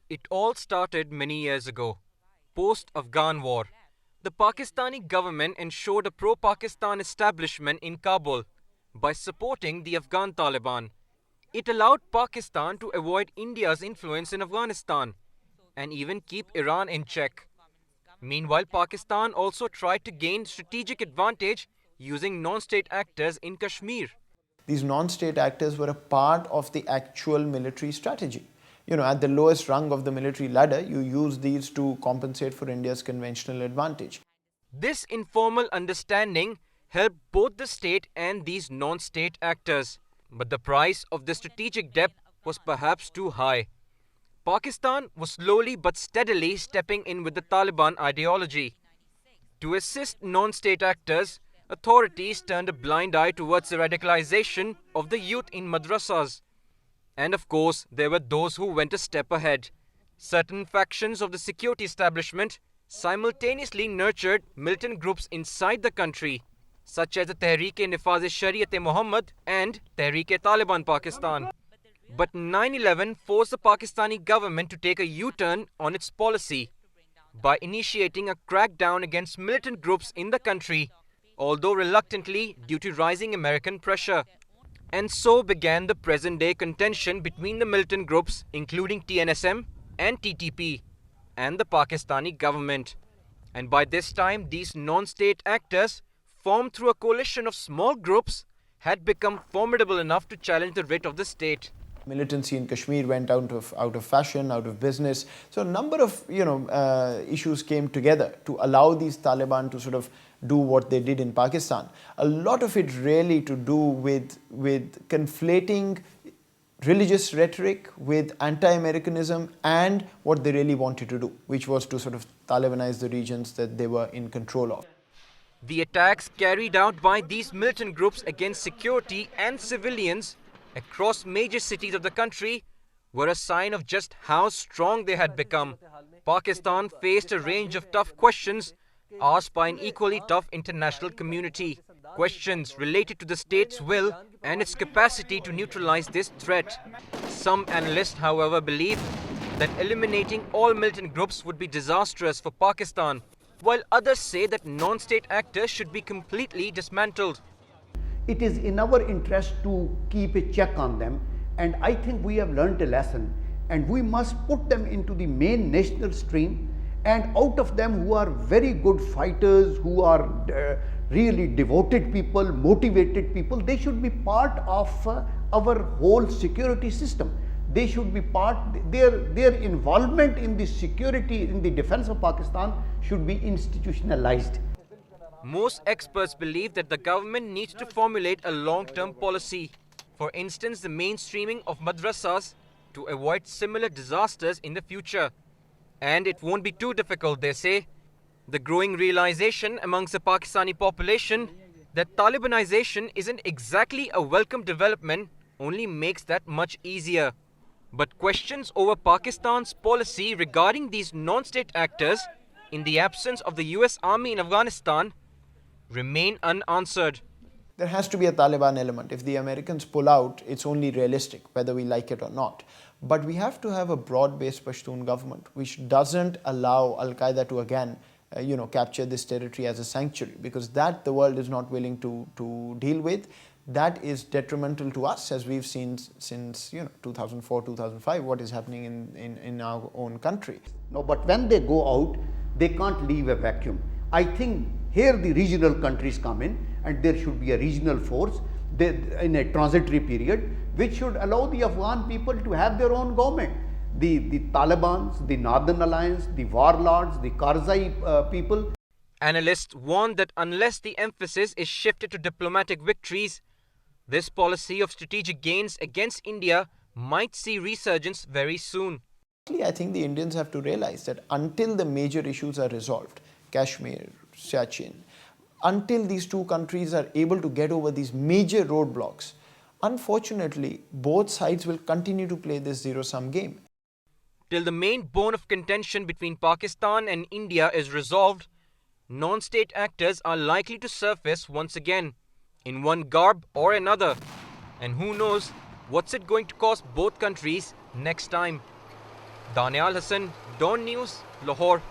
It all started many years ago, post-Afghan war. The Pakistani government ensured a pro-Pakistan establishment in Kabul by supporting the Afghan Taliban. It allowed Pakistan to avoid India's influence in Afghanistan and even keep Iran in check. Meanwhile, Pakistan also tried to gain strategic advantage using non-state actors in Kashmir. These non-state actors were a part of the actual military strategy. At the lowest rung of the military ladder, you use these to compensate for India's conventional advantage. This informal understanding helped both the state and these non-state actors. But the price of the strategic debt was perhaps too high. Pakistan was slowly but steadily stepping in with the Taliban ideology. To assist non-state actors, authorities turned a blind eye towards the radicalization of the youth in madrasas. And of course, there were those who went a step ahead. Certain factions of the security establishment simultaneously nurtured militant groups inside the country, such as the Tehreek-e-Nifaz-e-Shariat-e-Muhammad and Tehreek-e-Taliban Pakistan. But 9/11 forced the Pakistani government to take a U-turn on its policy by initiating a crackdown against militant groups in the country, although reluctantly due to rising American pressure. And so began the present-day contention between the militant groups, including TNSM and TTP, and the Pakistani government. And by this time, these non-state actors, formed through a coalition of small groups, had become formidable enough to challenge the writ of the state. Militancy in Kashmir went out of fashion, out of business. So a number of issues came together to allow these Taliban to sort of do what they did in Pakistan. A lot of it really to do with conflating religious rhetoric with anti-Americanism and what they really wanted to do, which was to sort of Talibanize the regions that they were in control of. The attacks carried out by these militant groups against security and civilians across major cities of the country were a sign of just how strong they had become. Pakistan faced a range of tough questions asked by an equally tough international community. Questions related to the state's will and its capacity to neutralize this threat. Some analysts, however, believe that eliminating all militant groups would be disastrous for Pakistan, while others say that non-state actors should be completely dismantled. It is in our interest to keep a check on them, and I think we have learnt a lesson, and we must put them into the main national stream, and out of them who are very good fighters, who are really devoted people, motivated people, they should be part of our whole security system. They should be part, their involvement in the security, in the defense of Pakistan should be institutionalized. Most experts believe that the government needs to formulate a long-term policy. For instance, the mainstreaming of madrasas to avoid similar disasters in the future. And it won't be too difficult, they say. The growing realization amongst the Pakistani population that Talibanization isn't exactly a welcome development only makes that much easier. But questions over Pakistan's policy regarding these non-state actors in the absence of the US Army in Afghanistan remain unanswered. There has to be a Taliban element. If the Americans pull out, it's only realistic, whether we like it or not. But we have to have a broad-based Pashtun government which doesn't allow Al-Qaeda to again capture this territory as a sanctuary, because that the world is not willing to deal with. That is detrimental to us, as we've seen since 2004, 2005, what is happening in our own country. No, but when they go out, they can't leave a vacuum. I think here the regional countries come in, and there should be a regional force in a transitory period which should allow the Afghan people to have their own government. The Talibans, the Northern Alliance, the warlords, the Karzai people. Analysts warn that unless the emphasis is shifted to diplomatic victories, this policy of strategic gains against India might see resurgence very soon. I think the Indians have to realize that until the major issues are resolved, Kashmir, Siachen, until these two countries are able to get over these major roadblocks, unfortunately, both sides will continue to play this zero-sum game. Till the main bone of contention between Pakistan and India is resolved, non-state actors are likely to surface once again, in one garb or another. And who knows what's it going to cost both countries next time. Danial Hassan, Dawn News, Lahore.